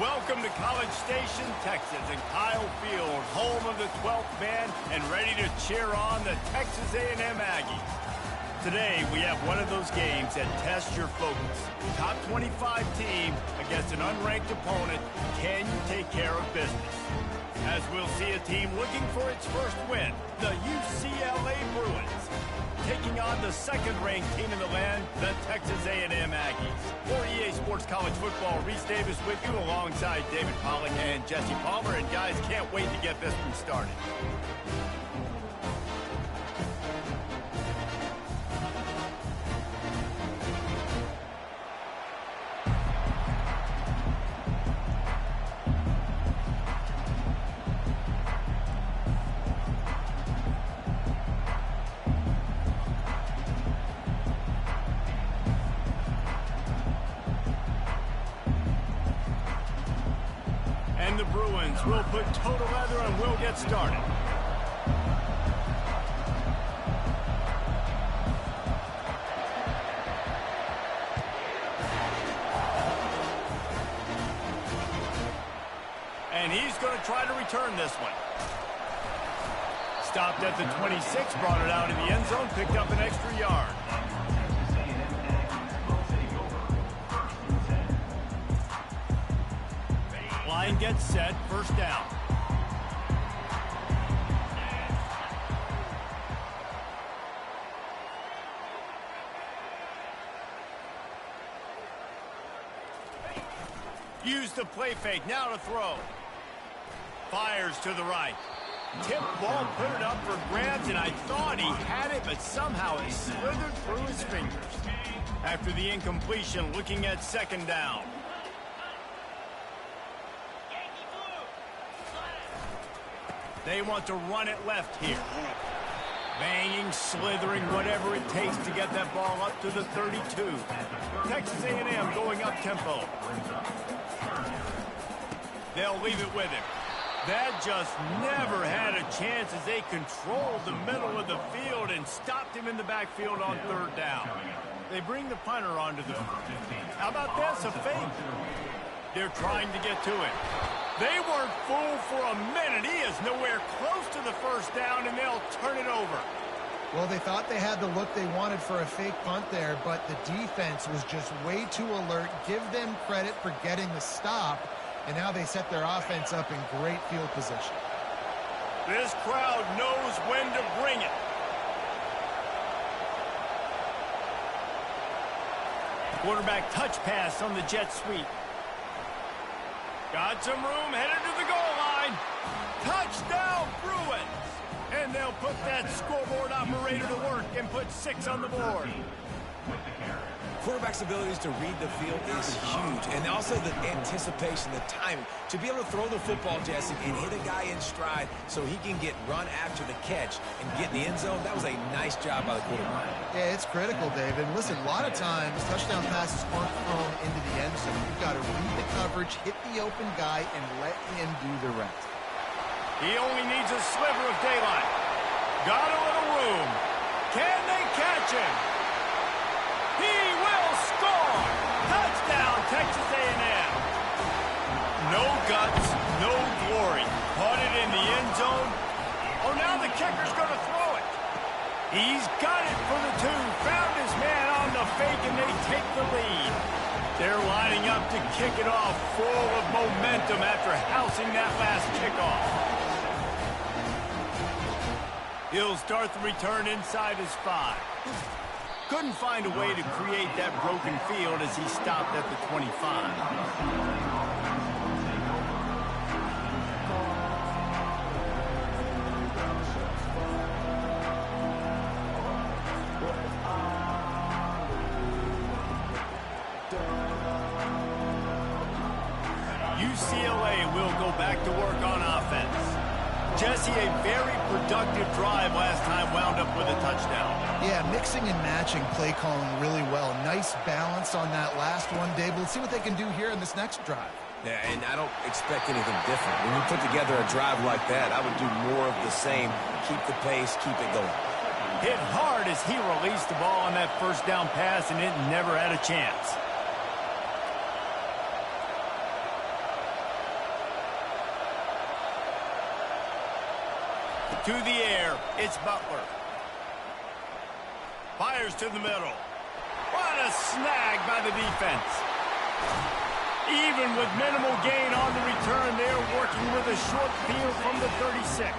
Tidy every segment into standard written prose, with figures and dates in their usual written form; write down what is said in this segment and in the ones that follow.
Welcome to College Station, Texas, and Kyle Field, home of the 12th man, and ready to cheer on the Texas A&M Aggies. Today, we have one of those games that tests your focus. Top 25 team against an unranked opponent. Can you take care of business? As we'll see a team looking for its first win, the UCLA Bruins, taking on the second-ranked team in the land, the Texas A&M Aggies. For EA Sports College Football, Reese Davis with you alongside David Pollack and Jesse Palmer. And guys, can't wait to get this one started. And the Bruins will put total leather and we'll get started. And he's going to try to return this one. Stopped at the 26, brought it out in the end zone, picked up an extra yard. Line gets set, first down. Use the play fake, now to throw. Fires to the right. Tip ball, put it up for grabs, and I thought he had it, but somehow it slithered through his fingers. After the incompletion, looking at second down. They want to run it left here. Banging, slithering, whatever it takes to get that ball up to the 32. Texas A&M going up tempo. They'll leave it with him. That just never had a chance as they controlled the middle of the field and stopped him in the backfield on third down. They bring the punter onto the field. How about this, a fake? They're trying to get to it. They weren't fooled for a minute. He is nowhere close to the first down, and they'll turn it over. Well, they thought they had the look they wanted for a fake punt there, but the defense was just way too alert. Give them credit for getting the stop, and now they set their offense up in great field position. This crowd knows when to bring it. Quarterback touch pass on the jet sweep. Got some room, headed to the goal line. Touchdown, Bruins! And they'll put that scoreboard operator to work and put 6 on the board. Quarterback's abilities to read the field is huge, and also the anticipation, the timing. To be able to throw the football, Jesse, and hit a guy in stride so he can get run after the catch and get in the end zone, that was a nice job by the quarterback. Yeah, it's critical, David. Listen, a lot of times, touchdown passes aren't thrown into the end zone. You've got to read the coverage, hit the open guy, and let him do the rest. He only needs a sliver of daylight. Got a little room. Can they catch him? He will score! Touchdown, Texas A&M. No guts, no glory. Caught it in the end zone. Oh, now the kicker's going to throw it. He's got it for the 2. Found his man on the fake, and they take the lead. They're lining up to kick it off full of momentum after housing that last kickoff. He'll start the return inside his 5. Couldn't find a way to create that broken field as he stopped at the 25. UCLA will go back to work on offense. Jesse, a very productive drive last time wound up with a touchdown. Yeah, mixing and matching play calling really well. Nice balance on that last one, Dave. Let's see what they can do here in this next drive. Yeah, and I don't expect anything different. When you put together a drive like that, I would do more of the same. Keep the pace, keep it going. Hit hard as he released the ball on that first down pass, and it never had a chance. To the air, it's Butler. Fires to the middle. What a snag by the defense. Even with minimal gain on the return, they're working with a short field from the 36.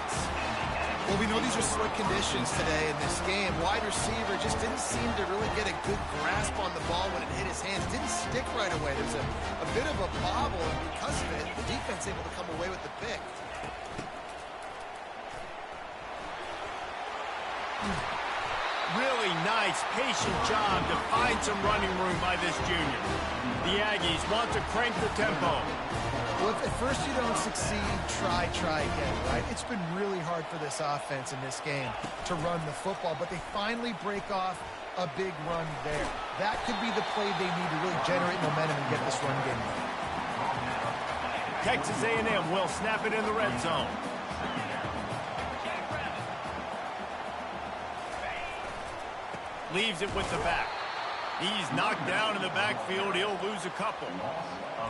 Well, we know these are slick conditions today in this game. Wide receiver just didn't seem to really get a good grasp on the ball when it hit his hands. Didn't stick right away. There's a bit of a bobble, and because of it, the defense able to come away with the pick. Really nice, patient job to find some running room by this junior. The Aggies want to crank the tempo. Well, if at first you don't succeed, try again, right? It's been really hard for this offense in this game to run the football, but they finally break off a big run there. That could be the play they need to really generate momentum and get this run game going. Texas A&M will snap it in the red zone. Leaves it with the back. He's knocked down in the backfield. He'll lose a couple.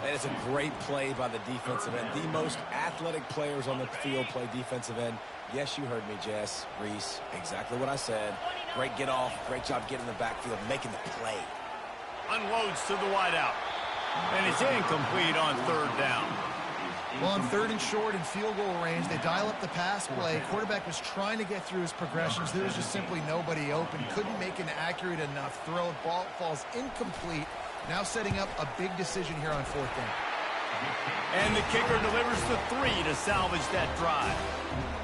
That is a great play by the defensive end. The most athletic players on the field play defensive end. Yes, you heard me, Jess, Reese. Exactly what I said. Great get off. Great job getting in the backfield, making the play. Unloads to the wideout. And it's incomplete on third down. Well, on third and short in field goal range, they dial up the pass play. Quarterback was trying to get through his progressions. There was just simply nobody open. Couldn't make an accurate enough throw. Ball falls incomplete. Now setting up a big decision here on fourth down. And the kicker delivers the 3 to salvage that drive.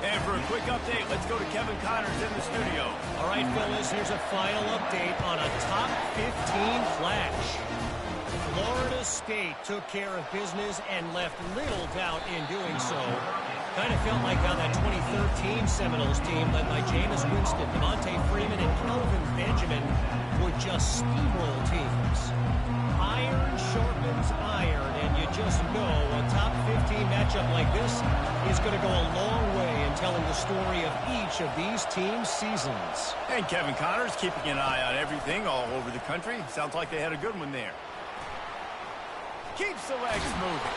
And for a quick update, let's go to Kevin Connors in the studio. All right, fellas, here's a final update on a top 15 flash. Florida State took care of business and left little doubt in doing so. Kind of felt like how that 2013 Seminoles team led by Jameis Winston, Devontae Freeman, and Kelvin Benjamin would just steamroll teams. Iron sharpens iron, and you just know a top 15 matchup like this is going to go a long way in telling the story of each of these teams' seasons. And Kevin Connors keeping an eye on everything all over the country. Sounds like they had a good one there. Keeps the legs moving.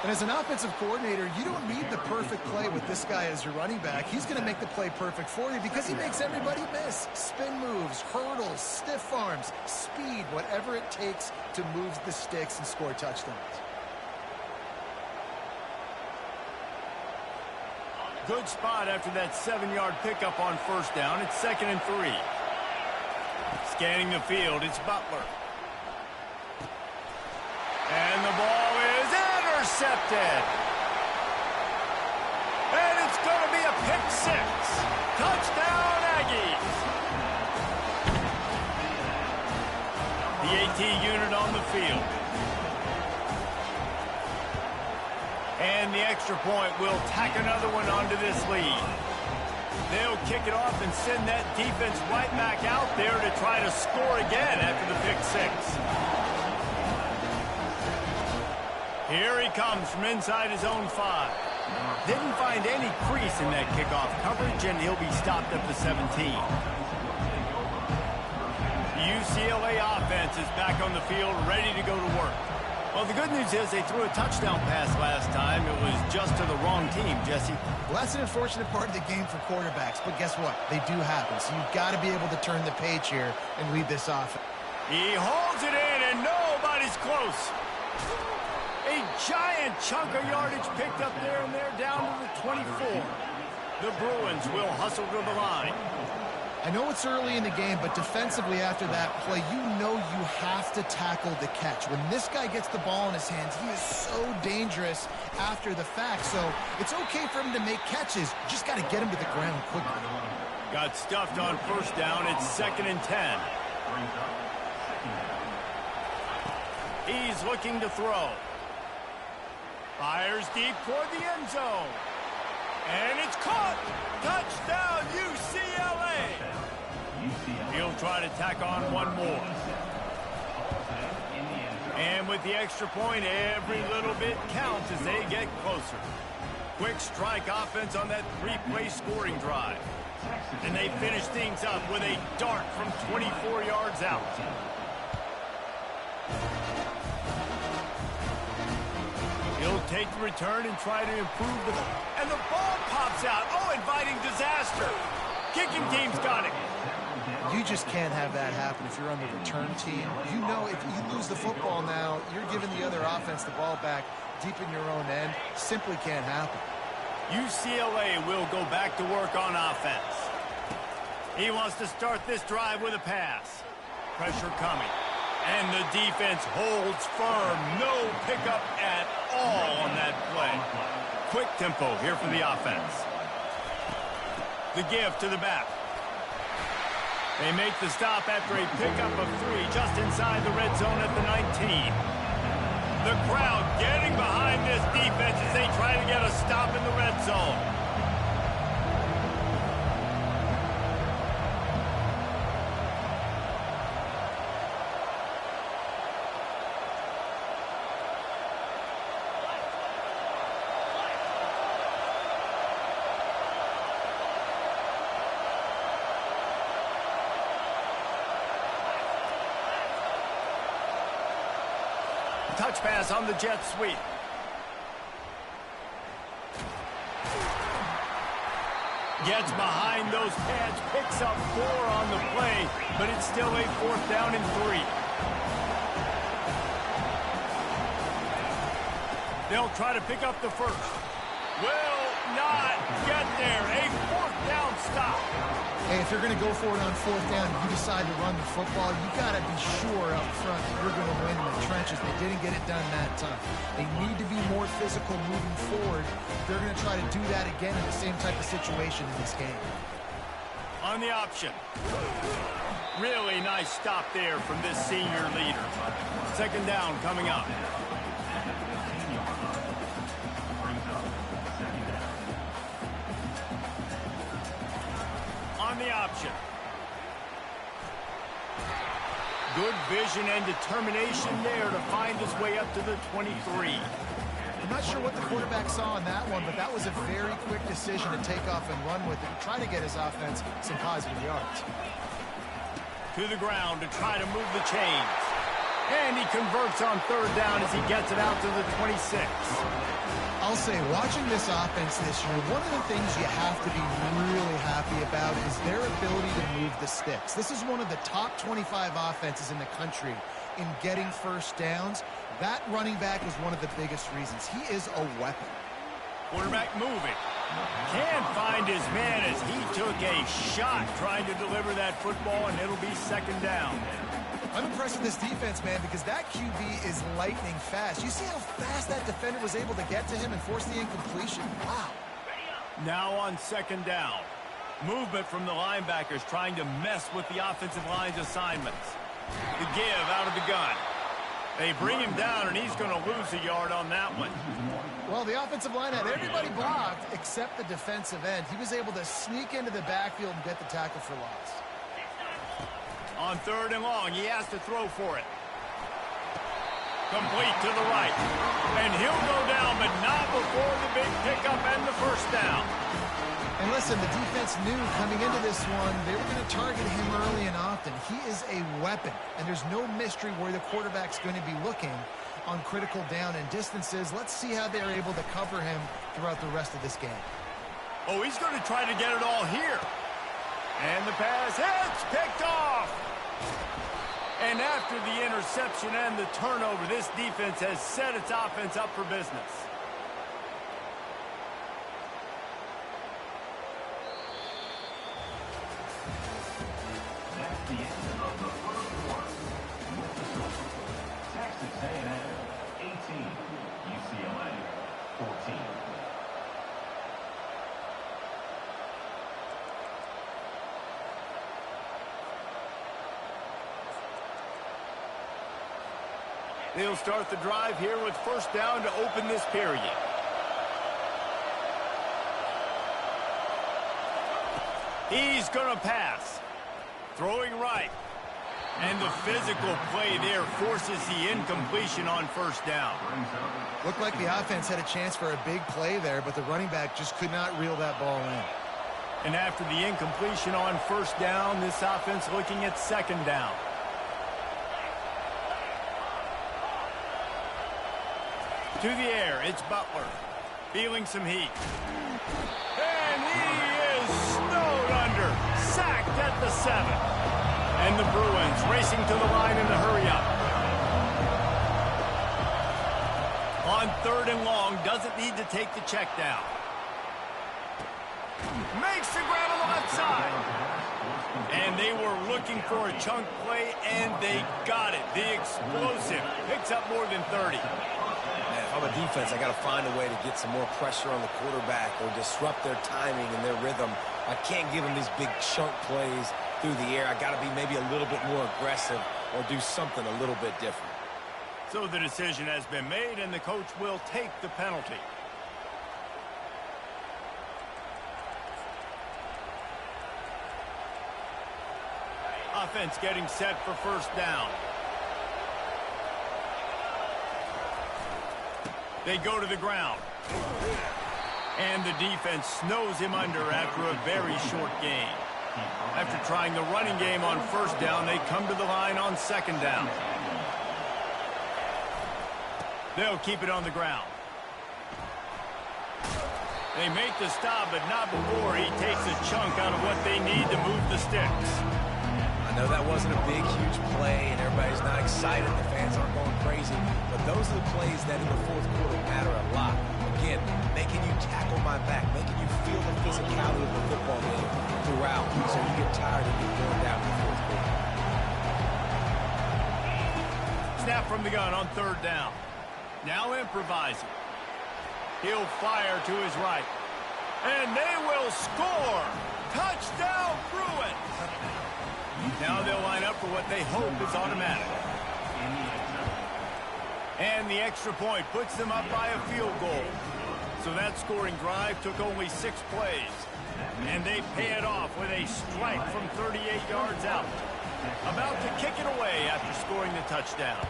And as an offensive coordinator, you don't need the perfect play with this guy as your running back. He's going to make the play perfect for you because he makes everybody miss. Spin moves, hurdles, stiff arms, speed, whatever it takes to move the sticks and score touchdowns. Good spot after that 7-yard pickup on first down. It's 2nd and 3. Scanning the field, it's Butler. And the ball is intercepted. And it's going to be a pick 6. Touchdown, Aggies. The AT unit on the field. And the extra point will tack another one onto this lead. They'll kick it off and send that defense right back out there to try to score again after the pick 6. Here he comes from inside his own 5. Didn't find any crease in that kickoff coverage, and he'll be stopped at the 17. The UCLA offense is back on the field, ready to go to work. Well, the good news is they threw a touchdown pass last time. It was just to the wrong team, Jesse. Well, that's an unfortunate part of the game for quarterbacks, but guess what? They do happen, so you've got to be able to turn the page here and lead this off. He holds it in, and nobody's close. A giant chunk of yardage picked up there, and they're down to the 24. The Bruins will hustle to the line. I know it's early in the game, but defensively after that play, you know you have to tackle the catch. When this guy gets the ball in his hands, he is so dangerous after the fact. So it's okay for him to make catches. You just got to get him to the ground quickly. Got stuffed on first down. It's 2nd and 10. He's looking to throw. Fires deep toward the end zone. And it's caught. Touchdown, UCLA. He'll try to tack on one more. And with the extra point, every little bit counts as they get closer. Quick strike offense on that 3-play scoring drive. And they finish things up with a dart from 24 yards out. He'll take the return and try to improve the... And the ball pops out. Oh, inviting monster. Kicking team's got it. You just can't have that happen if you're on the return team. You know if you lose the football now, you're giving the other offense the ball back deep in your own end. Simply can't happen. UCLA will go back to work on offense. He wants to start this drive with a pass. Pressure coming. And the defense holds firm. No pickup at all on that play. Quick tempo here for the offense. The give to the back. They make the stop after a pickup of 3 just inside the red zone at the 19. The crowd getting behind this defense as they try to get a stop in the red zone. Touch pass on the jet sweep. Gets behind those pads, picks up 4 on the play, but it's still a 4th down and 3. They'll try to pick up the first. Will not get there. A 4th down stop. Hey, if you're going to go for it on 4th down and you decide to run the football, you got to be sure up front that you're going to win in the trenches. They didn't get it done that time. They need to be more physical moving forward. They're going to try to do that again in the same type of situation in this game. On the option. Really nice stop there from this senior leader. 2nd down coming up. On the option. Good vision and determination there to find his way up to the 23. I'm not sure what the quarterback saw on that one, but that was a very quick decision to take off and run with it and try to get his offense some positive yards. To the ground to try to move the chains. And he converts on 3rd down as he gets it out to the 26. I'll say, watching this offense this year, one of the things you have to be really happy about is their ability to move the sticks. This is one of the top 25 offenses in the country in getting 1st downs. That running back is one of the biggest reasons. He is a weapon. Quarterback moving. Can't find his man as he took a shot trying to deliver that football, and it'll be 2nd down. I'm impressed with this defense, man, because that QB is lightning fast. You see how fast that defender was able to get to him and force the incompletion? Wow. Now on 2nd down. Movement from the linebackers trying to mess with the offensive line's assignments. The give out of the gun. They bring him down, and he's going to lose a yard on that one. Well, the offensive line had everybody blocked except the defensive end. He was able to sneak into the backfield and get the tackle for loss. On 3rd and long, he has to throw for it. Complete to the right. And he'll go down, but not before the big pickup and the 1st down. And listen, the defense knew coming into this one, they were going to target him early and often. He is a weapon, and there's no mystery where the quarterback's going to be looking on critical down and distances. Let's see how they're able to cover him throughout the rest of this game. Oh, he's going to try to get it all here. And the pass hits, picked off. And after the interception and the turnover, this defense has set its offense up for business. That's the end of the 1st quarter. Texas A&M 18, UCLA 14. They'll start the drive here with 1st down to open this period. He's going to pass. Throwing right. And the physical play there forces the incompletion on 1st down. Looked like the offense had a chance for a big play there, but the running back just could not reel that ball in. And after the incompletion on 1st down, this offense looking at 2nd down. To the air, it's Butler. Feeling some heat. And he is snowed 7. And the Bruins racing to the line in the hurry-up. On 3rd and long, doesn't need to take the check down. Makes the grab on the left side. And they were looking for a chunk play, and they got it. The explosive picks up more than 30. Man, if I'm a defense, I got to find a way to get some more pressure on the quarterback or disrupt their timing and their rhythm. I can't give them these big chunk plays through the air. I got to be maybe a little bit more aggressive or do something a little bit different. So the decision has been made, and the coach will take the penalty. Offense getting set for 1st down. They go to the ground. And the defense snows him under after a very short gain. After trying the running game on 1st down, they come to the line on 2nd down. They'll keep it on the ground. They make the stop, but not before he takes a chunk out of what they need to move the sticks. I know that wasn't a big, huge play, and everybody's not excited. The fans aren't going crazy. But those are the plays that in the 4th quarter matter a lot. Again, making you tackle my back, making you feel the physicality of the football game throughout, so you get tired and get going down in the 4th quarter. Snap from the gun on 3rd down. Now improvising. He'll fire to his right. And they will score! Touchdown, Bruins! Now they'll line up for what they hope is automatic. And the extra point puts them up by a field goal. So that scoring drive took only 6 plays. And they pay it off with a strike from 38 yards out. About to kick it away after scoring the touchdown.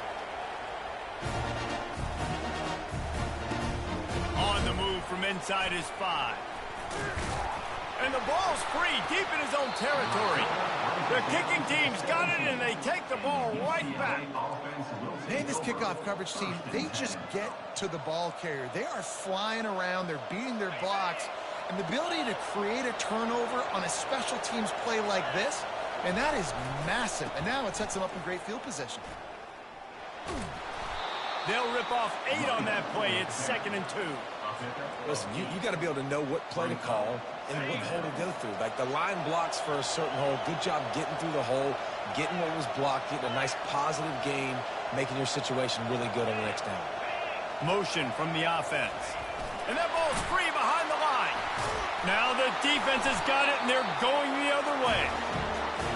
On the move from inside his 5. And the ball's free deep in his own territory. The kicking team's got it, and they take the ball right back. Hey, this kickoff coverage team, they just get to the ball carrier. They are flying around. They're beating their blocks. And the ability to create a turnover on a special teams play like this, and that is massive. And now it sets them up in great field position. They'll rip off 8 on that play. It's 2nd and 2. Listen, you got to be able to know what play to call and what hole to go through. Like the line blocks for a certain hole. Good job getting through the hole, getting what was blocked, getting a nice positive gain, making your situation really good on the next down. Motion from the offense. And that ball's free behind the line. Now the defense has got it, and they're going the other way.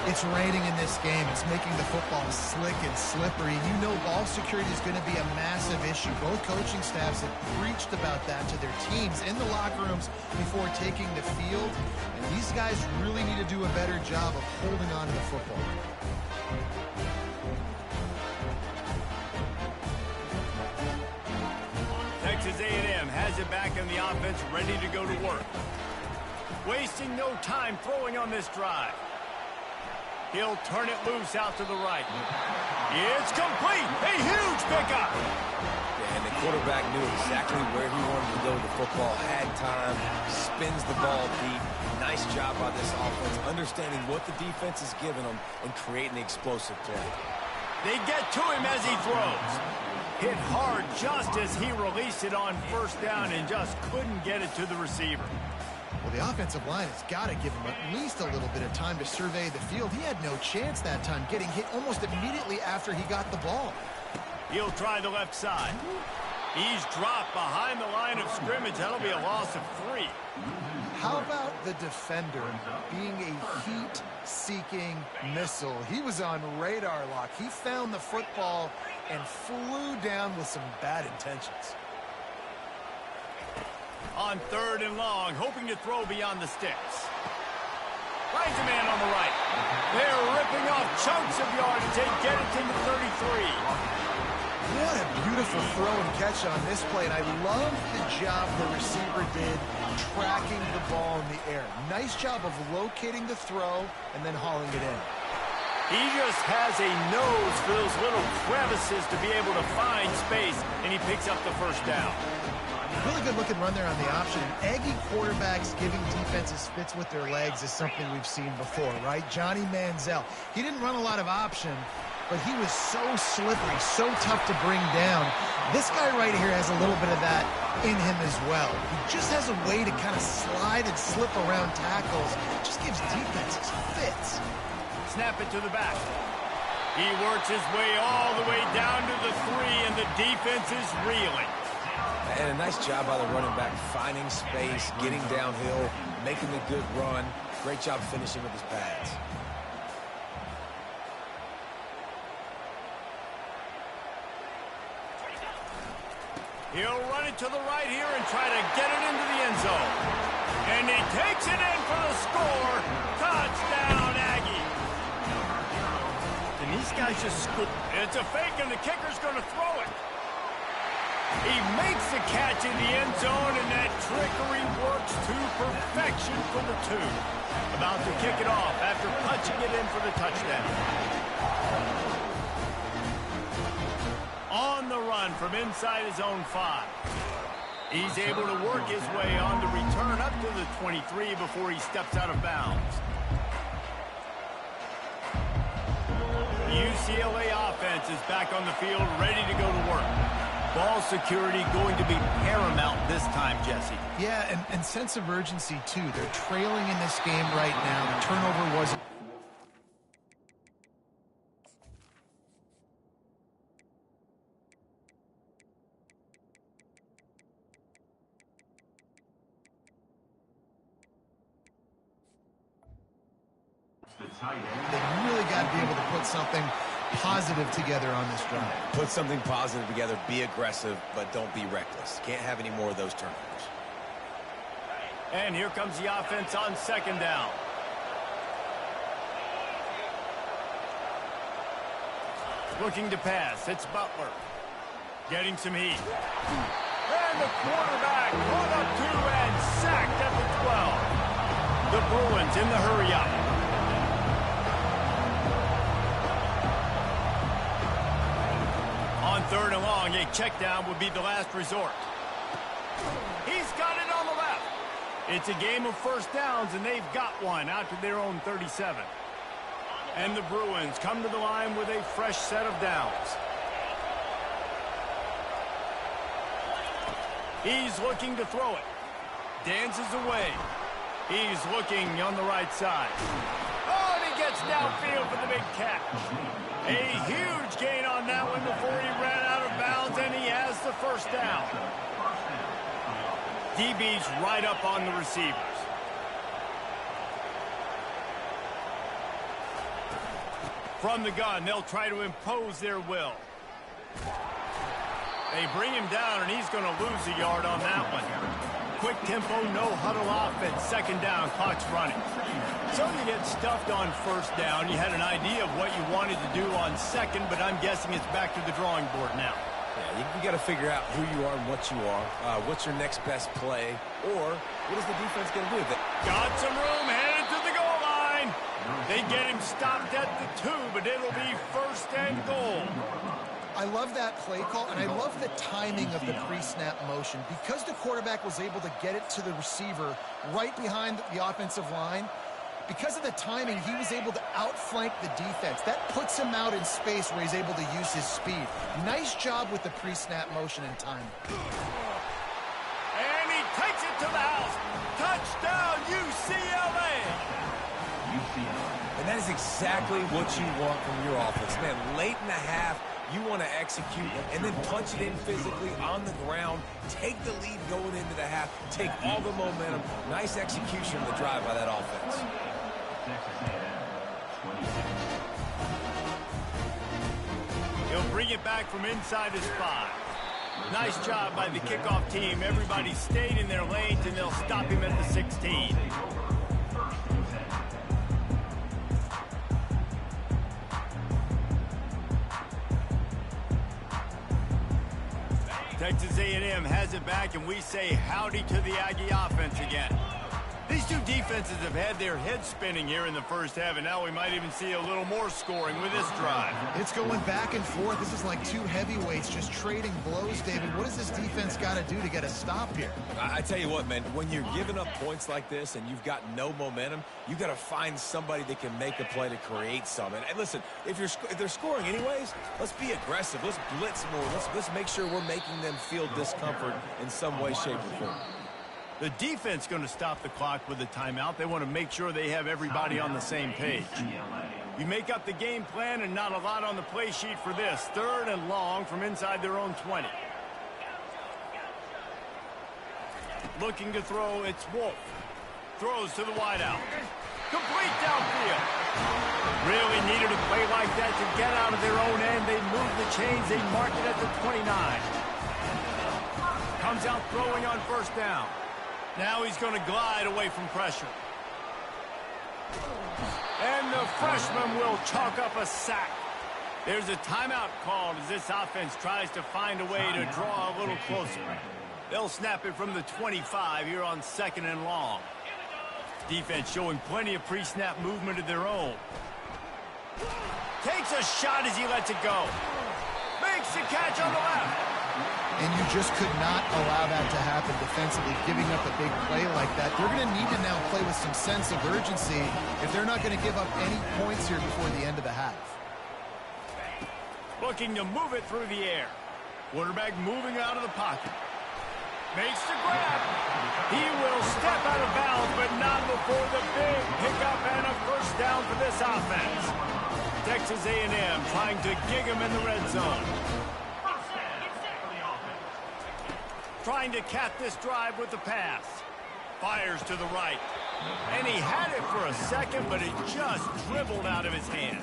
It's raining in this game. It's making the football slick and slippery. You know ball security is going to be a massive issue. Both coaching staffs have preached about that to their teams in the locker rooms before taking the field. And these guys really need to do a better job of holding on to the football. Texas A&M has it back in the offense, ready to go to work. Wasting no time throwing on this drive. He'll turn it loose out to the right. It's complete. A huge pickup. Yeah, and the quarterback knew exactly where he wanted to go with the football, had time, spins the ball deep. Nice job by this offense, understanding what the defense is giving them and creating the explosive play. They get to him as he throws. Hit hard just as he released it on 1st down and just couldn't get it to the receiver. Well, the offensive line has got to give him at least a little bit of time to survey the field. He had no chance that time, getting hit almost immediately after he got the ball. He'll try the left side. He's dropped behind the line of scrimmage. That'll be a loss of 3. How about the defender being a heat-seeking missile? He was on radar lock. He found the football and flew down with some bad intentions. On 3rd and long, hoping to throw beyond the sticks. Finds a man on the right. They're ripping off chunks of yardage. They get it to the 33. What a beautiful throw and catch on this play, and I love the job the receiver did tracking the ball in the air. Nice job of locating the throw and then hauling it in. He just has a nose for those little crevices to be able to find space, and he picks up the 1st down. Really good looking run there on the option. Aggie quarterbacks giving defenses fits with their legs is something we've seen before, right? Johnny Manziel. He didn't run a lot of option, but he was so slippery, so tough to bring down. This guy right here has a little bit of that in him as well. He just has a way to kind of slide and slip around tackles. Just gives defenses fits. Snap it to the back. He works his way all the way down to the 3, and the defense is reeling. And a nice job by the running back, finding space, getting downhill, making a good run. Great job finishing with his pads. He'll run it to the right here and try to get it into the end zone. And he takes it in for the score. Touchdown, Aggie. And these guys just scoop. It's a fake, and the kicker's going to throw it. He makes the catch in the end zone, and that trickery works to perfection for the 2. About to kick it off after punching it in for the touchdown. On the run from inside his own 5. He's able to work his way on the return up to the 23 before he steps out of bounds. UCLA offense is back on the field, ready to go to work. Ball security going to be paramount this time, Jesse. Yeah, and sense of urgency, too. They're trailing in this game right now. The turnover wasn't... They really got to be able to put something positive together on this drive. Put something positive together, be aggressive, but don't be reckless. Can't have any more of those turnovers. And here comes the offense on 2nd down. Looking to pass. It's Butler. Getting some heat. And the quarterback put up 2 and sacked at the 12. The Bruins in the hurry-up. On 3rd and long, a check down would be the last resort. He's got it on the left. It's a game of first downs, and they've got one out to their own 37. And the Bruins come to the line with a fresh set of downs. He's looking to throw it. Dances away. He's looking on the right side. Oh, and he gets downfield for the big catch. A huge gain on that one before he ran out of bounds, and he has the first down. DB's right up on the receivers. From the gun, they'll try to impose their will. They bring him down, and he's going to lose a yard on that one. Quick tempo, no huddle offense. 2nd down, clock's running. So you get stuffed on 1st down. You had an idea of what you wanted to do on 2nd, but I'm guessing it's back to the drawing board now. Yeah, you got to figure out who you are and what you are. What's your next best play? Or what is the defense going to do with it? Got some room, headed to the goal line. They get him stopped at the 2, but it'll be 1st and goal. I love that play call, and I love the timing of the pre-snap motion. Because the quarterback was able to get it to the receiver right behind the offensive line, because of the timing, he was able to outflank the defense. That puts him out in space where he's able to use his speed. Nice job with the pre-snap motion and timing. And he takes it to the house. Touchdown, UCLA! And that is exactly what you want from your offense. Man, late in the half, you want to execute and then punch it in physically on the ground, take the lead going into the half, take all the momentum. Nice execution of the drive by that offense. He'll bring it back from inside his 5. Nice job by the kickoff team. Everybody stayed in their lanes, and they'll stop him at the 16. Texas A&M has it back, and we say howdy to the Aggie offense again. These two defenses have had their heads spinning here in the first half, and now we might even see a little more scoring with this drive. It's going back and forth. This is like two heavyweights just trading blows, David. What does this defense got to do to get a stop here? I tell you what, man, when you're giving up points like this and you've got no momentum, you got to find somebody that can make a play to create something. And listen, if they're scoring anyways, let's be aggressive. Let's blitz more. Let's make sure we're making them feel discomfort in some way, shape, or form. The defense going to stop the clock with a timeout. They want to make sure they have everybody on the same page. You make up the game plan and not a lot on the play sheet for this. 3rd and long from inside their own 20. Looking to throw, it's Wolf. Throws to the wideout. Complete downfield. Really needed a play like that to get out of their own end. They move the chains. They mark it at the 29. Comes out throwing on 1st down. Now he's going to glide away from pressure. And the freshman will chalk up a sack. There's a timeout called as this offense tries to find a way to draw a little closer. They'll snap it from the 25 here on 2nd and long. Defense showing plenty of pre-snap movement of their own. Takes a shot as he lets it go. Makes the catch on the left. And you just could not allow that to happen defensively, giving up a big play like that. They're going to need to now play with some sense of urgency if they're not going to give up any points here before the end of the half. Looking to move it through the air. Quarterback moving out of the pocket. Makes the grab. He will step out of bounds, but not before the big pickup and a 1st down for this offense. Texas A&M trying to gig him in the red zone. Trying to cap this drive with the pass. Fires to the right. And he had it for a second, but it just dribbled out of his hands.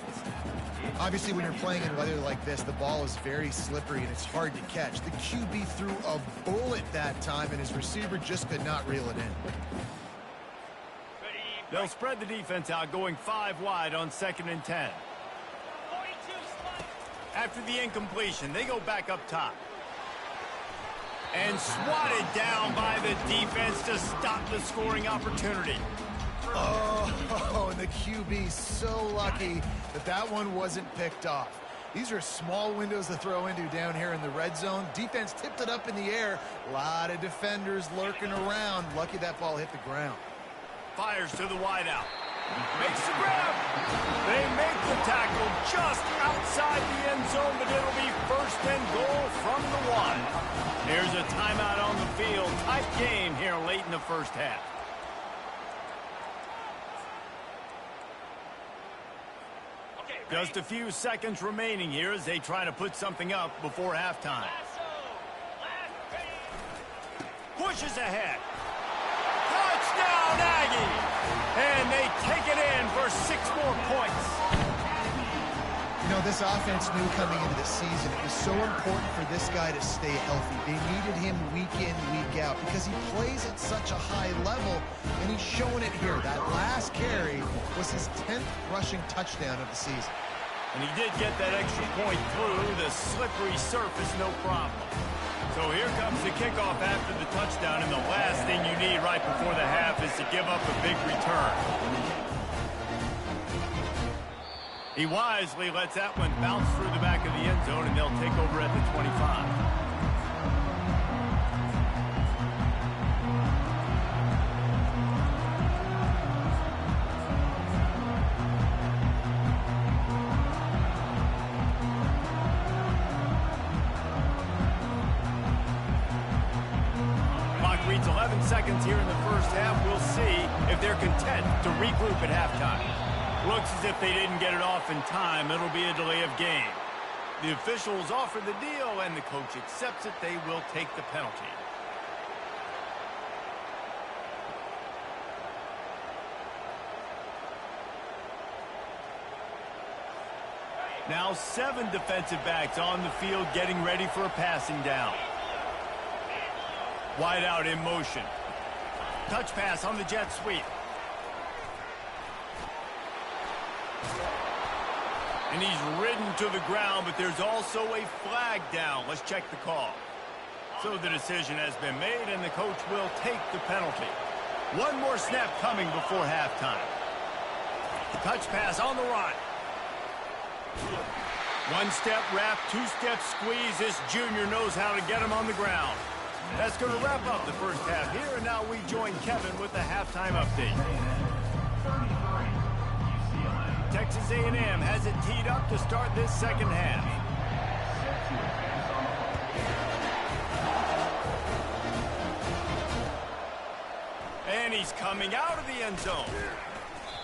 Obviously, when you're playing in weather like this, the ball is very slippery and it's hard to catch. The QB threw a bullet that time, and his receiver just could not reel it in. They'll spread the defense out, going 5 wide on 2nd and 10. After the incompletion, they go back up top. And swatted down by the defense to stop the scoring opportunity. Oh, and the QB so lucky that that one wasn't picked off. These are small windows to throw into down here in the red zone. Defense tipped it up in the air. A lot of defenders lurking around. Lucky that ball hit the ground. Fires to the wideout. Makes the grab. They make the tackle just outside the end zone, but it'll be 1st and goal from the 1. Here's a timeout on the field. Tight game here late in the first half. Just a few seconds remaining here as they try to put something up before halftime. Pushes ahead. Touchdown, Aggie! And they take it in for 6 more points. You know, this offense knew coming into the season it was so important for this guy to stay healthy. They needed him week in, week out because he plays at such a high level, and he's showing it here. That last carry was his 10th rushing touchdown of the season. And he did get that extra point through the slippery surface, no problem. So here comes the kickoff after the touchdown, and the last thing you need right before the half is to give up a big return. He wisely lets that one bounce through the back of the end zone, and they'll take over at the 25. Reads 11 seconds here in the first half. We'll see if they're content to regroup at halftime. Looks as if they didn't get it off in time. It'll be a delay of game. The officials offer the deal, and the coach accepts it. They will take the penalty. Now 7 defensive backs on the field getting ready for a passing down. Wide out in motion. Touch pass on the jet sweep. And he's ridden to the ground, but there's also a flag down. Let's check the call. So the decision has been made, and the coach will take the penalty. One more snap coming before halftime. Touch pass on the run. One-step wrap, two-step squeeze. This junior knows how to get him on the ground. That's going to wrap up the first half here, and now we join Kevin with the halftime update. Texas A&M has it teed up to start this second half. And he's coming out of the end zone.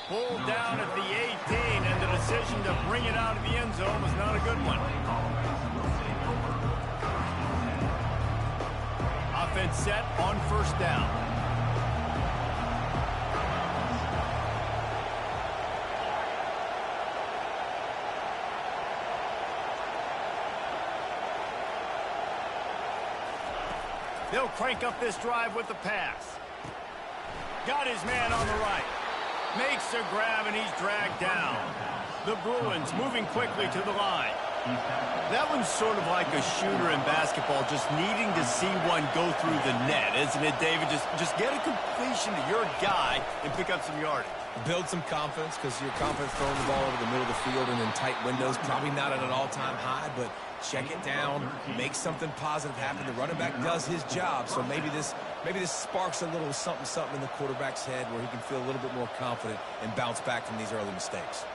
Pulled down at the 18, and the decision to bring it out of the end zone was not a good one. Offense set on first down. They'll crank up this drive with the pass. Got his man on the right. Makes a grab, and he's dragged down. The Bruins moving quickly to the line. That one's sort of like a shooter in basketball, just needing to see one go through the net, isn't it, David? Just get a completion to your guy and pick up some yardage. Build some confidence, because your confidence throwing the ball over the middle of the field and in tight windows, probably not at an all-time high, but check it down, make something positive happen. The running back does his job, so maybe this sparks a little something in the quarterback's head where he can feel a little bit more confident and bounce back from these early mistakes.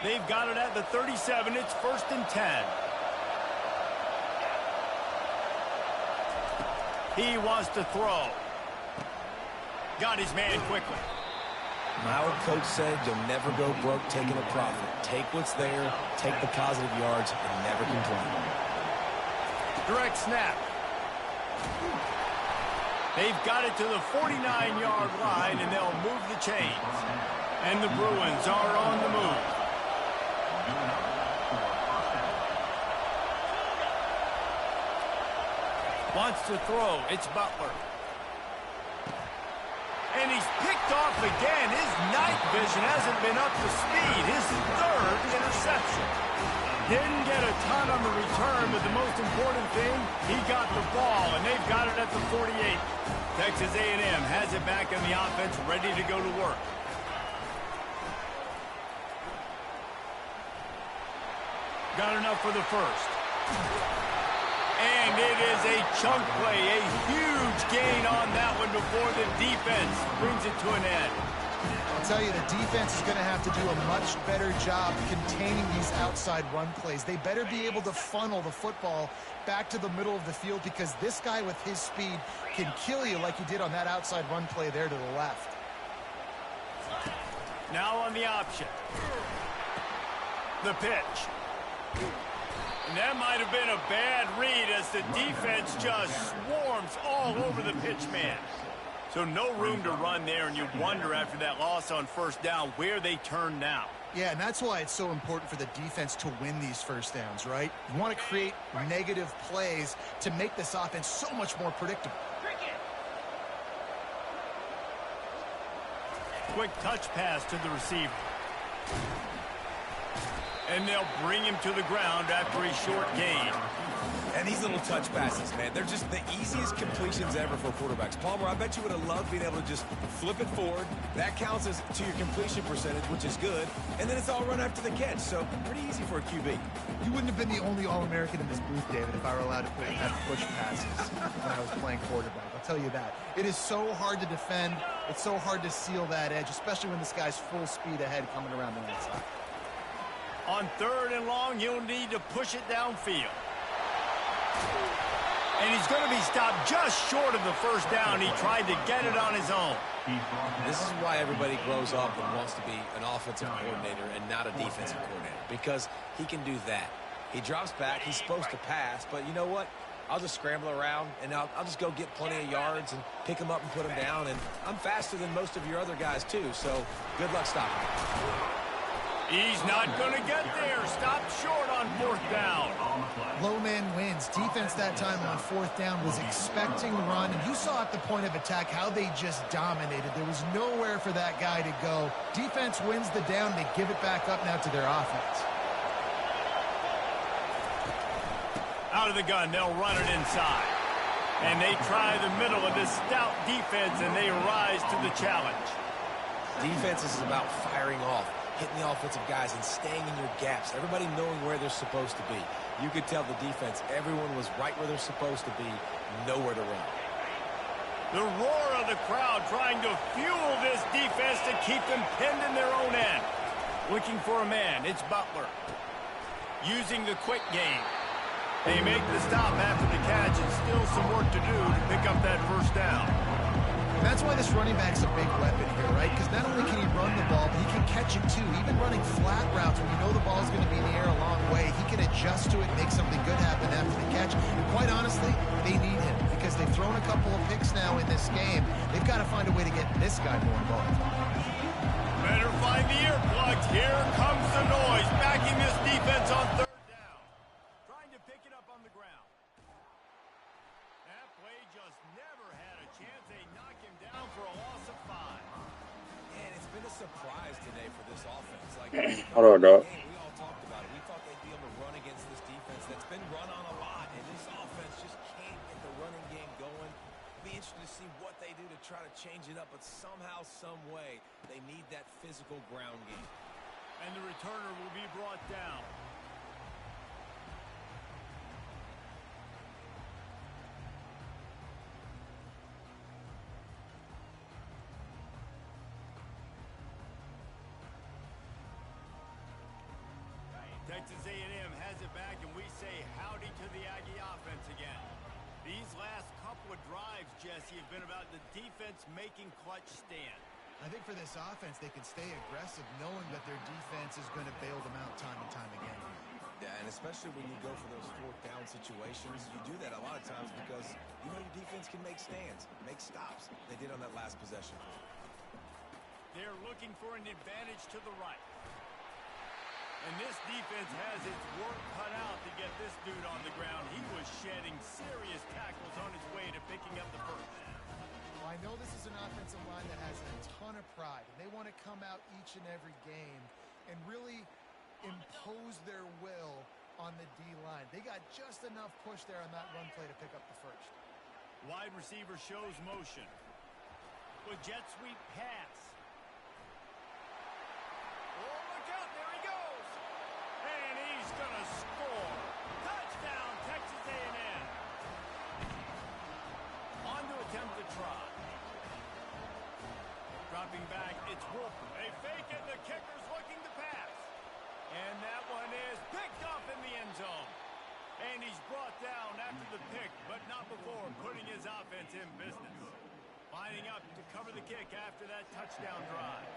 They've got it at the 37. It's 1st and 10. He wants to throw. Got his man quickly. My old coach said you'll never go broke taking a profit. Take what's there, take the positive yards, and never complain. Direct snap. They've got it to the 49-yard line, and they'll move the chains. And the Bruins are on the move. Wants to throw. It's Butler. And he's picked off again. His night vision hasn't been up to speed. His third interception. Didn't get a ton on the return, but the most important thing, he got the ball, and they've got it at the 48. Texas A&M has it back in the offense, ready to go to work. Got enough for the first. And it is a chunk play, a huge gain on that one before the defense brings it to an end. I'll tell you, the defense is going to have to do a much better job containing these outside run plays. They better be able to funnel the football back to the middle of the field, because this guy with his speed can kill you like he did on that outside run play there to the left. Now on the option. The pitch. And that might have been a bad read as the defense just swarms all over the pitch man. So no room to run there, and you wonder after that loss on first down where they turn now. Yeah, and that's why it's so important for the defense to win these first downs, right? You want to create negative plays to make this offense so much more predictable. Quick touch pass to the receiver. And they'll bring him to the ground after a short gain. And these little touch passes, man, they're just the easiest completions ever for quarterbacks. Palmer, I bet you would have loved being able to just flip it forward. That counts as to your completion percentage, which is good. And then it's all run after the catch, so pretty easy for a QB. You wouldn't have been the only All-American in this booth, David, if I were allowed to have push passes when I was playing quarterback. I'll tell you that. It is so hard to defend. It's so hard to seal that edge, especially when this guy's full speed ahead coming around the outside. On 3rd and long, he'll need to push it downfield. And he's going to be stopped just short of the first down. He tried to get it on his own. This is why everybody grows up and wants to be an offensive coordinator and not a defensive coordinator, because he can do that. He drops back. He's supposed to pass, but you know what? I'll just scramble around, and I'll just go get plenty of yards and pick them up and put them down. And I'm faster than most of your other guys, too, so good luck stopping me. He's not going to get there. Stopped short on 4th down. Low man wins. Defense that time on 4th down was expecting run. And you saw at the point of attack how they just dominated. There was nowhere for that guy to go. Defense wins the down. They give it back up now to their offense. Out of the gun. They'll run it inside. And they try the middle of this stout defense, and they rise to the challenge. Defense is about firing off, hitting the offensive guys, and staying in your gaps. Everybody knowing where they're supposed to be. You could tell the defense, everyone was right where they're supposed to be, nowhere to run. The roar of the crowd trying to fuel this defense to keep them pinned in their own end. Looking for a man, it's Butler. Using the quick game. They make the stop after the catch, and still some work to do to pick up that first down. And that's why this running back's a big weapon here, right? Because not only can he run the ball, but he can catch it too. Even running flat routes when you know the ball's going to be in the air a long way, he can adjust to it, make something good happen after the catch. And quite honestly, they need him because they've thrown a couple of picks now in this game. They've got to find a way to get this guy more involved. Better find the earplugs. Here comes the noise, backing this defense on third. Surprise today for this offense. Like Hold on, dog. we all talked about it. We thought they'd be able to run against this defense that's been run on a lot, and this offense just can't get the running game going. It'll be interesting to see what they do to try to change it up, but somehow, some way, they need that physical ground game. And the returner will be brought down. Texas A&M has it back, and we say howdy to the Aggie offense again. These last couple of drives, Jesse, have been about the defense making clutch stand. I think for this offense, they can stay aggressive knowing that their defense is going to bail them out time and time again. Yeah, and especially when you go for those fourth down situations, you do that a lot of times because you know your defense can make stands, make stops. They did on that last possession. They're looking for an advantage to the right. And this defense has its work cut out to get this dude on the ground. He was shedding serious tackles on his way to picking up the first. Well, I know this is an offensive line that has a ton of pride. They want to come out each and every game and really impose their will on the D-line. They got just enough push there on that run play to pick up the first. Wide receiver shows motion. With jet sweep pass. Oh, look out, there he goes. And he's going to score. Touchdown, Texas A&M. On to attempt to try. Dropping back, it's Wolfer. They fake it, the kicker's looking to pass. And that one is picked off in the end zone. And he's brought down after the pick, but not before putting his offense in business. Lining up to cover the kick after that touchdown drive.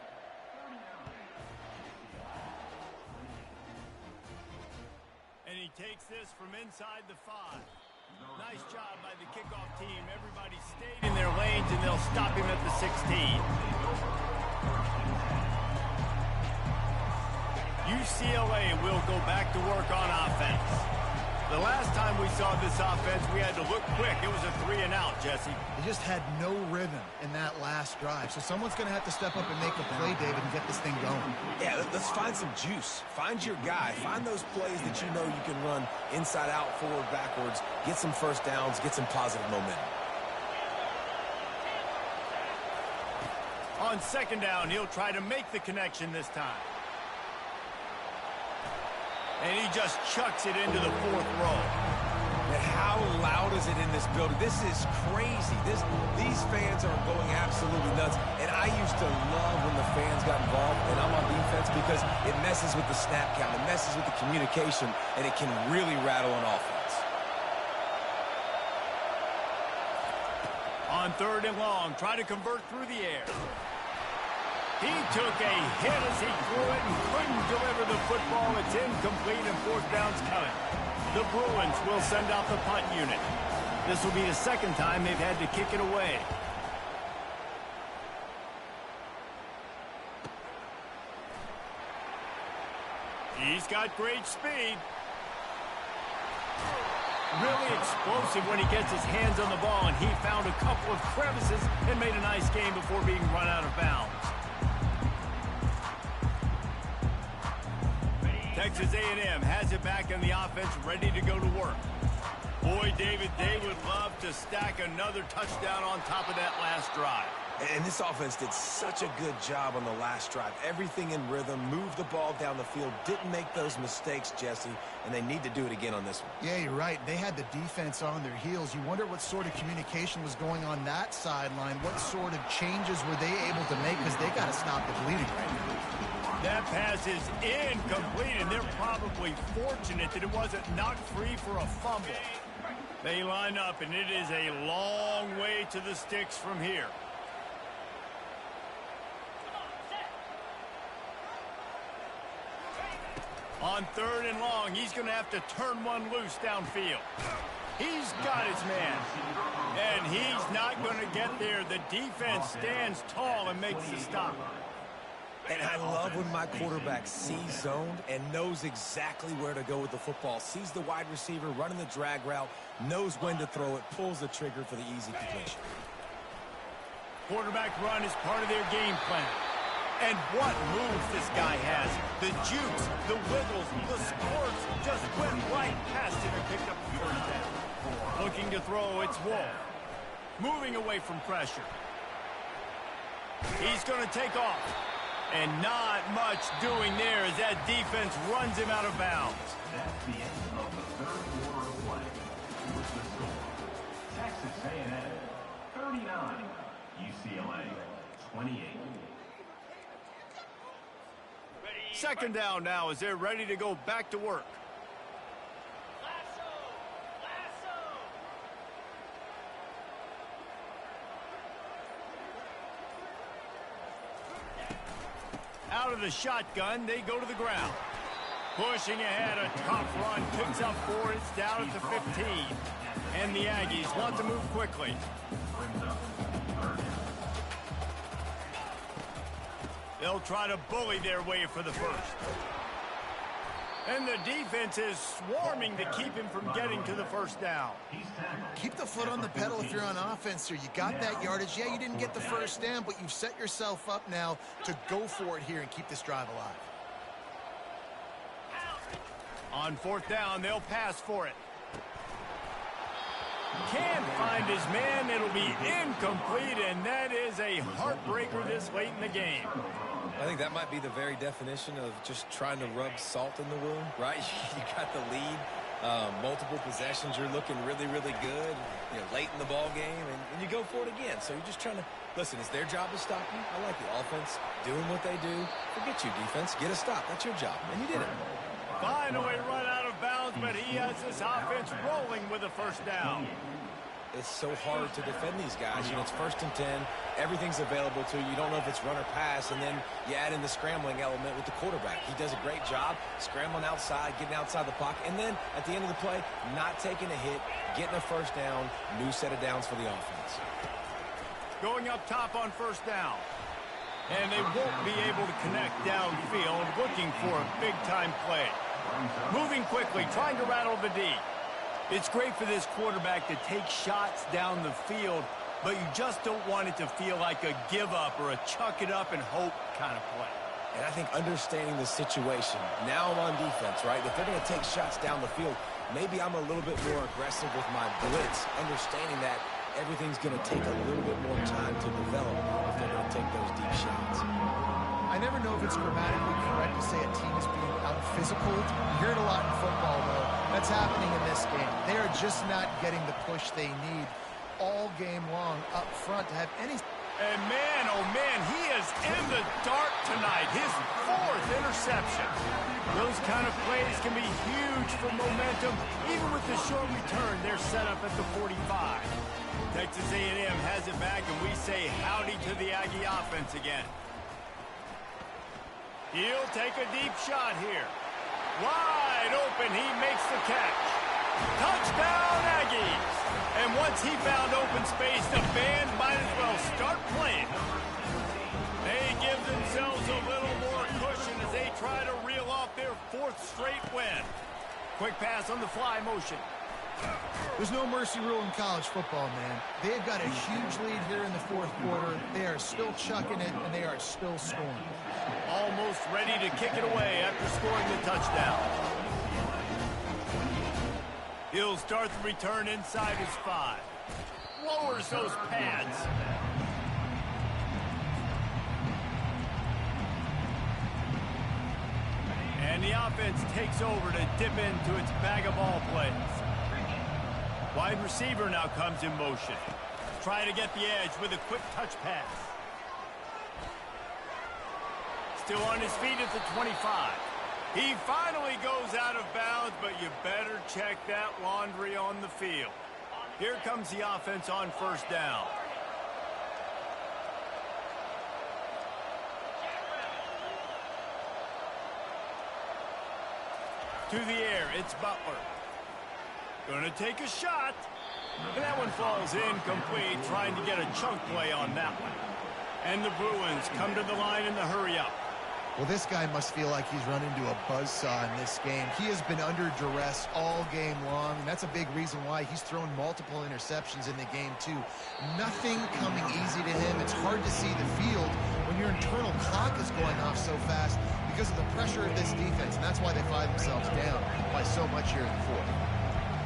And he takes this from inside the 5. Nice job by the kickoff team. Everybody stayed in their lanes, and they'll stop him at the 16. UCLA will go back to work on offense. The last time we saw this offense, we had to look quick. It was a 3-and-out, Jesse. They just had no rhythm in that last drive. So someone's going to have to step up and make a play, David, and get this thing going. Yeah, let's find some juice. Find your guy. Find those plays that you know you can run inside out, forward, backwards. Get some first downs. Get some positive momentum. On second down, he'll try to make the connection this time. And he just chucks it into the 4th row. And how loud is it in this building? This is crazy. These fans are going absolutely nuts. And I used to love when the fans got involved, and I'm on defense, because it messes with the snap count. It messes with the communication, and it can really rattle an offense. On 3rd and long, try to convert through the air. He took a hit as he threw it and couldn't deliver the football. It's incomplete and 4th down's coming. The Bruins will send out the punt unit. This will be the 2nd time they've had to kick it away. He's got great speed. Really explosive when he gets his hands on the ball, and he found a couple of crevices and made a nice game before being run out of bounds. Texas A&M has it back in the offense, ready to go to work. Boy, David, they would love to stack another touchdown on top of that last drive. And this offense did such a good job on the last drive. Everything in rhythm, moved the ball down the field, didn't make those mistakes, Jesse, and they need to do it again on this one. Yeah, you're right. They had the defense on their heels. You wonder what sort of communication was going on that sideline. What sort of changes were they able to make, because they got to stop the bleeding right now. That pass is incomplete, and they're probably fortunate that it wasn't knocked free for a fumble. They line up, and it is a long way to the sticks from here. On 3rd and long, he's going to have to turn one loose downfield. He's got his man, and he's not going to get there. The defense stands tall and makes the stop. And I love when my quarterback sees zoned and knows exactly where to go with the football. Sees the wide receiver running the drag route, knows when to throw it, pulls the trigger for the easy completion. Quarterback run is part of their game plan. And what moves this guy has. The jukes, the wiggles, the squirts just went right past him and picked up the first down. Looking to throw, it's Wolf. Moving away from pressure. He's going to take off. And not much doing there as that defense runs him out of bounds. That's the end of the third quarter of play. With the score, Texas A&M 39, UCLA 28. Second down now as they're ready to go back to work. Out of the shotgun, they go to the ground. Pushing ahead, a tough run, picks up 4, it's down at the 15. And the Aggies want to move quickly. They'll try to bully their way for the first. And the defense is swarming to keep him from getting to the first down. Keep the foot on the pedal if you're on offense here. You got that yardage. Yeah, you didn't get the first down, but you've set yourself up now to go for it here and keep this drive alive. On 4th down, they'll pass for it. Can't find his man. It'll be incomplete, and that is a heartbreaker this late in the game. I think that might be the very definition of just trying to rub salt in the wound, right? You got the lead, multiple possessions, you're looking really, really good, you know, late in the ball game, and you go for it again. So you're just trying to, listen, it's their job to stop you. I like the offense doing what they do. Forget you, defense. Get a stop. That's your job, and you did it. Finally run out of bounds, but he has this offense rolling with a first down. It's so hard to defend these guys. You know, it's 1st and 10. Everything's available to you. You don't know if it's run or pass, and then you add in the scrambling element with the quarterback. He does a great job scrambling outside, getting outside the pocket, and then at the end of the play, not taking a hit, getting a first down, new set of downs for the offense. Going up top on 1st down. And they won't be able to connect downfield, looking for a big-time play. Moving quickly, trying to rattle the D. It's great for this quarterback to take shots down the field, but you just don't want it to feel like a give-up or a chuck-it-up-and-hope kind of play. And I think understanding the situation, now I'm on defense, right? If they're going to take shots down the field, maybe I'm a little bit more aggressive with my blitz, understanding that everything's going to take a little bit more time to develop if they're going to take those deep shots. I never know if it's grammatically correct to say a team is being out-physical. You hear it a lot in football, though. That's happening in this game. They are just not getting the push they need all game long up front to have any... And man, oh man, he is in the dark tonight. His 4th interception. Those kind of plays can be huge for momentum. Even with the short return, they're set up at the 45. Texas A&M has it back, and we say howdy to the Aggie offense again. He'll take a deep shot here. Wide open, he makes the catch. Touchdown, Aggies! And once he found open space, the band might as well start playing. They give themselves a little more cushion as they try to reel off their 4th straight win. Quick pass on the fly motion. There's no mercy rule in college football, man. They've got a huge lead here in the 4th quarter. They are still chucking it, and they are still scoring. Almost ready to kick it away after scoring the touchdown. He'll start the return inside his 5. Lowers those pads. And the offense takes over to dip into its bag of ball plays. Wide receiver now comes in motion. Trying to get the edge with a quick touch pass. Still on his feet at the 25. He finally goes out of bounds, but you better check that laundry on the field. Here comes the offense on first down. To the air, it's Butler. Gonna take a shot. And that one falls incomplete, trying to get a chunk play on that one. And the Bruins come to the line in the hurry-up. Well, this guy must feel like he's run into a buzzsaw in this game. He has been under duress all game long, and that's a big reason why he's thrown multiple interceptions in the game, too. Nothing coming easy to him. It's hard to see the field when your internal clock is going off so fast because of the pressure of this defense, and that's why they find themselves down by so much here in the fourth.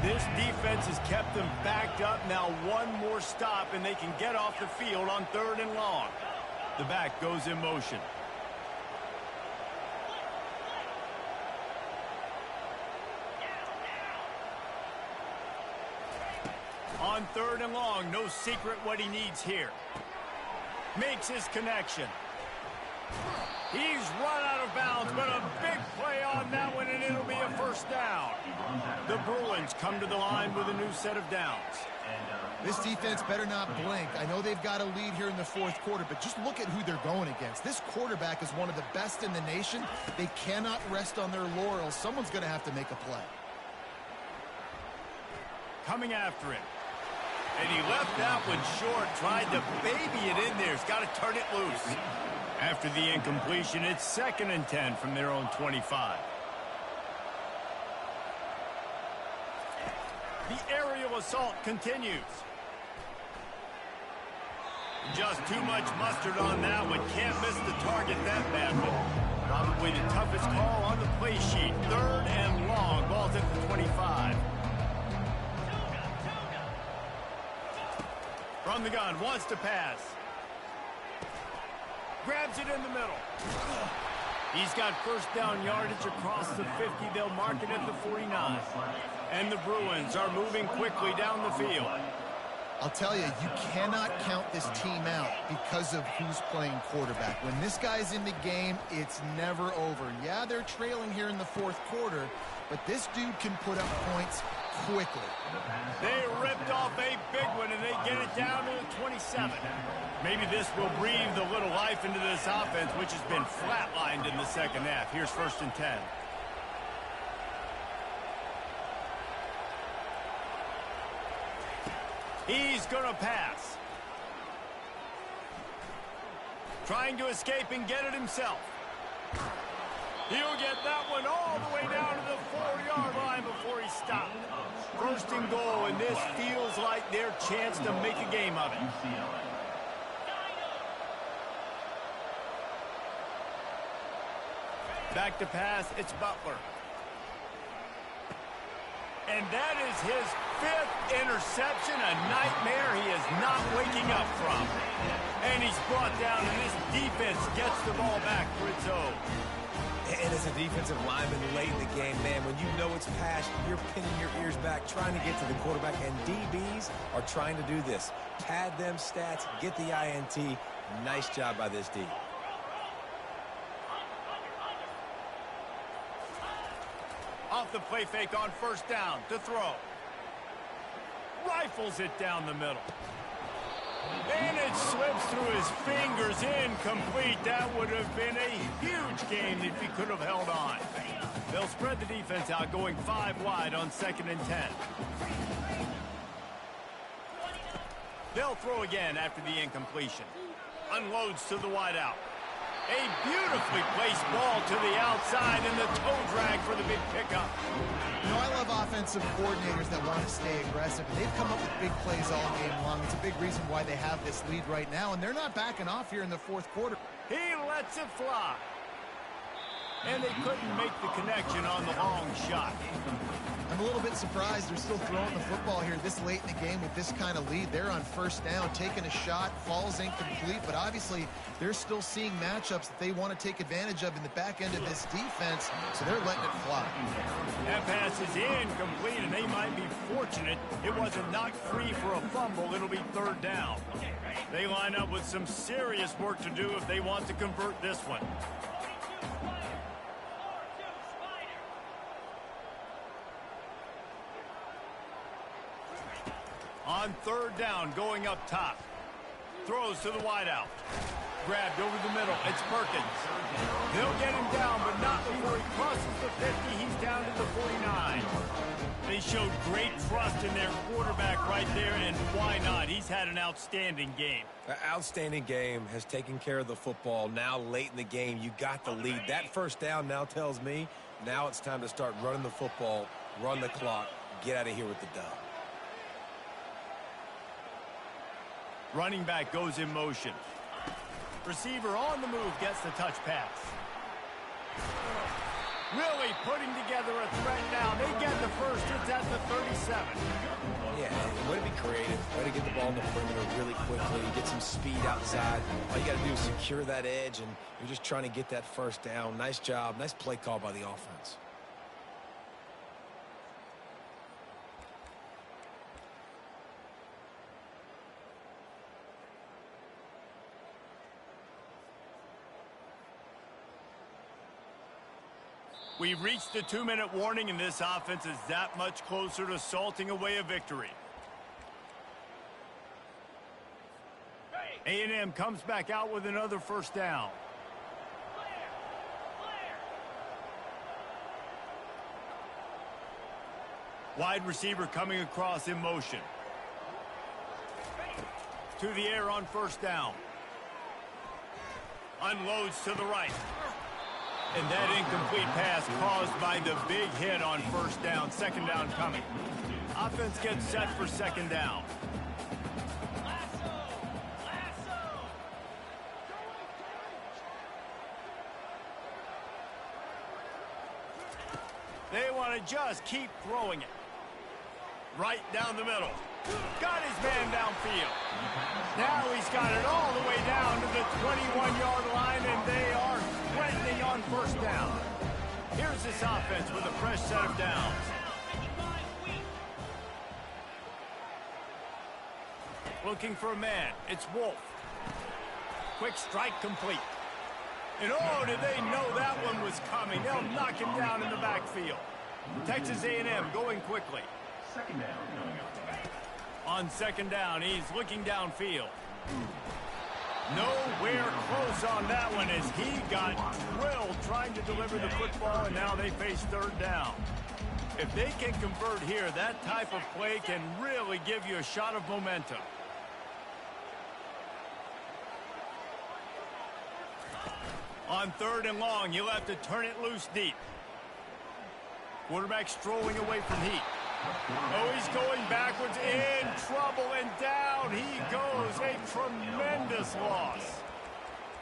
This defense has kept them backed up. Now one more stop, and they can get off the field on 3rd and long. The back goes in motion. On 3rd and long, no secret what he needs here. Makes his connection. He's run out of bounds, but a big play on that one, and it'll be a first down. The Bruins come to the line with a new set of downs. This defense better not blink. I know they've got a lead here in the fourth quarter, but just look at who they're going against. This quarterback is one of the best in the nation. They cannot rest on their laurels. Someone's going to have to make a play. Coming after him. And he left that one short, tried to baby it in there. He's got to turn it loose. After the incompletion, it's 2nd and 10 from their own 25. The aerial assault continues. Just too much mustard on that one. Can't miss the target that badly. Probably the toughest call on the play sheet. 3rd and long. Ball's at the 25. From the gun, wants to pass. Grabs it in the middle. He's got first down yardage across the 50. They'll mark it at the 49. And the Bruins are moving quickly down the field. I'll tell you, you cannot count this team out because of who's playing quarterback. When this guy's in the game, it's never over. Yeah, they're trailing here in the fourth quarter, but this dude can put up points quickly. They ripped off a big one, and they get it down to the 27. Maybe this will breathe a little life into this offense, which has been flatlined in the second half. Here's 1st and 10. He's going to pass. Trying to escape and get it himself. He'll get that one all the way down to the 4-yard line before he stopped. 1st and goal, and this feels like their chance to make a game of it. Back to pass, it's Butler. And that is his 5th interception, a nightmare he is not waking up from. And he's brought down, and this defense gets the ball back for its own. And as a defensive lineman late in the game, man, when you know it's pass, you're pinning your ears back, trying to get to the quarterback, and DBs are trying to do this. Pad them stats, get the INT. Nice job by this D. Off the play fake on first down to throw. Rifles it down the middle. And it slips through his fingers, incomplete. That would have been a huge game if he could have held on. They'll spread the defense out, going 5 wide on 2nd and 10. They'll throw again after the incompletion. Unloads to the wideout. A beautifully placed ball to the outside, and the toe drag for the big pickup. You know, I love offensive coordinators that want to stay aggressive, and they've come up with big plays all game long. It's a big reason why they have this lead right now, and they're not backing off here in the fourth quarter. He lets it fly. and they couldn't make the connection on the long shot. I'm a little bit surprised they're still throwing the football here this late in the game with this kind of lead. They're on first down, taking a shot, falls incomplete, but obviously they're still seeing matchups that they want to take advantage of in the back end of this defense, so they're letting it fly. That pass is incomplete, and they might be fortunate it wasn't knocked free for a fumble. It'll be third down. They line up with some serious work to do if they want to convert this one. On third down, going up top. Throws to the wideout. Grabbed over the middle. It's Perkins. They'll get him down, but not before he crosses the 50. He's down to the 49. They showed great trust in their quarterback right there, and why not? He's had an outstanding game. An outstanding game, has taken care of the football. Now late in the game, you got the lead. That first down now tells me now it's time to start running the football, run the clock, get out of here with the dub. Running back goes in motion. Receiver on the move gets the touch pass. Really putting together a threat now. They get the first. It's at the 37. Yeah, way to be creative. Way to get the ball in the perimeter really quickly. Get some speed outside. All you got to do is secure that edge, and you're just trying to get that first down. Nice job. Nice play call by the offense. We've reached the 2-minute warning, and this offense is that much closer to salting away a victory. A&M comes back out with another first down. Wide receiver coming across in motion. To the air on first down. Unloads to the right. And that incomplete pass caused by the big hit on first down. Second down coming. Offense gets set for second down. They want to just keep throwing it. Right down the middle. Got his man downfield. Now he's got it all the way down to the 21-yard line, and they are threatening on first down. Here's this offense with a fresh set of downs. Looking for a man. It's Wolf. Quick strike complete. And oh, did they know that one was coming. They'll knock him down in the backfield. Texas A&M going quickly. Second down. On second down, he's looking downfield. Nowhere close on that one as he got drilled trying to deliver the football, and now they face third down. If they can convert here, that type of play can really give you a shot of momentum. On third and long, you'll have to turn it loose deep. Quarterback strolling away from heat. Oh, he's going backwards, in trouble, and down he goes. A tremendous loss.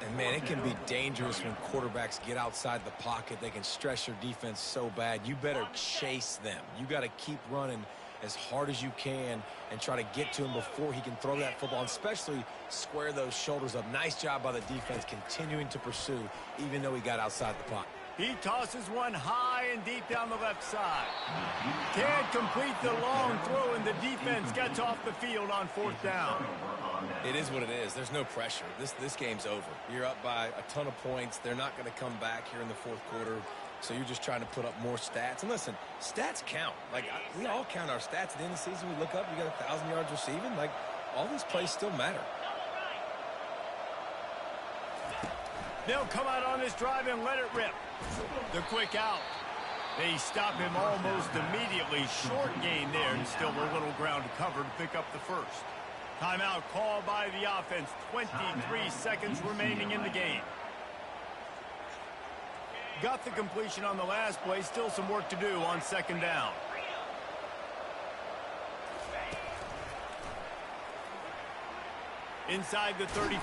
And, man, it can be dangerous when quarterbacks get outside the pocket. They can stress your defense so bad. You better chase them. You got to keep running as hard as you can and try to get to him before he can throw that football, and especially square those shoulders up. Nice job by the defense continuing to pursue, even though he got outside the pocket. He tosses one high and deep down the left side. Can't complete the long throw, and the defense gets off the field on fourth down. It is what it is. There's no pressure. This game's over. You're up by a ton of points. They're not going to come back here in the fourth quarter, so you're just trying to put up more stats. And listen, stats count. Like, we all count our stats. At the end of the season, we look up, you got 1,000 yards receiving. Like, all these plays still matter. They'll come out on this drive and let it rip. The quick out. They stop him almost immediately. Short gain there, and still a little ground to cover to pick up the first. Timeout called by the offense. 23 seconds remaining in the game. Got the completion on the last play. Still some work to do on second down. Inside the 35.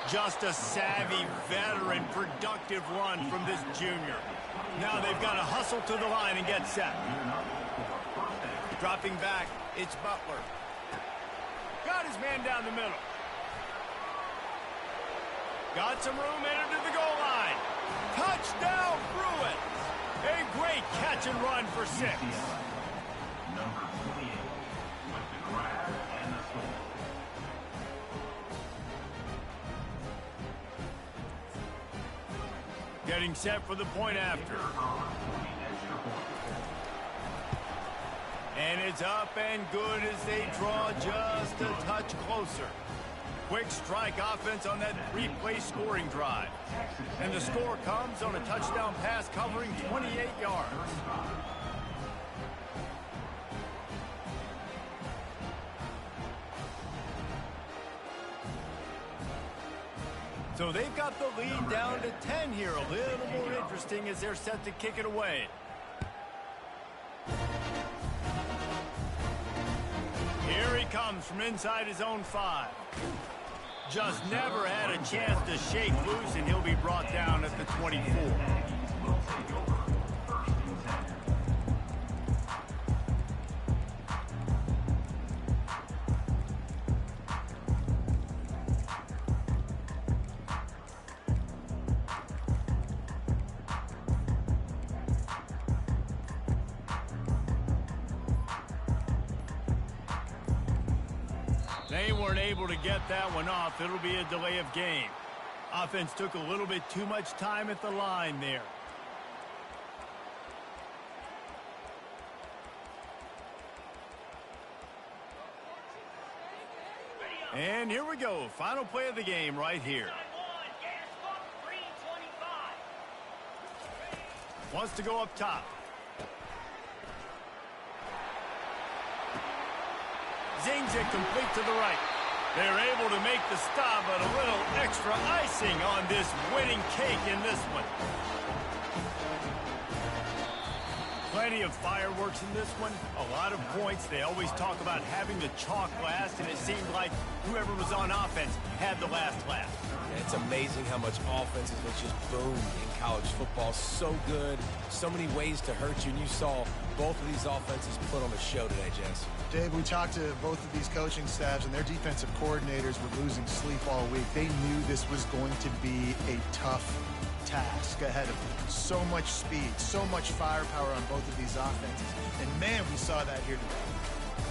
Just a savvy, veteran, productive run from this junior. Now they've got to hustle to the line and get set. Dropping back, it's Butler. Got his man down the middle. Got some room, entered to the goal line. Touchdown, Bruins. A great catch and run for 6. Number 28 with the grab and the score. Getting set for the point after. And it's up and good as they draw just a touch closer. Quick strike offense on that 3-play scoring drive. And the score comes on a touchdown pass covering 28 yards. So they've got the lead down to 10 here. A little more interesting as they're set to kick it away. Here he comes from inside his own 5. Just never had a chance to shake loose, and he'll be brought down at the 24. They weren't able to get that one off. It'll be a delay of game. Offense took a little bit too much time at the line there. And here we go. Final play of the game right here. Wants to go up top. Zings it complete to the right. They're able to make the stop, but a little extra icing on this winning cake in this one. Plenty of fireworks in this one. A lot of points. They always talk about having the chalk last, and it seemed like whoever was on offense had the last laugh. It's amazing how much offense has just boomed in college football. So good, so many ways to hurt you, and you saw both of these offenses put on a show today, Jess. Dave, we talked to both of these coaching staffs, and their defensive coordinators were losing sleep all week. They knew this was going to be a tough task ahead of them. So much speed, so much firepower on both of these offenses. And, man, we saw that here today.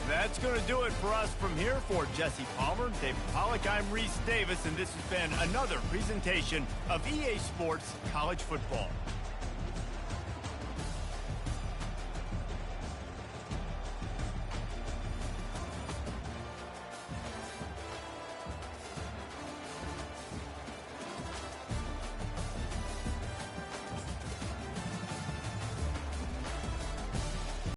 That's going to do it for us from here. For Jesse Palmer, David Pollack, I'm Reese Davis, and this has been another presentation of EA Sports College Football.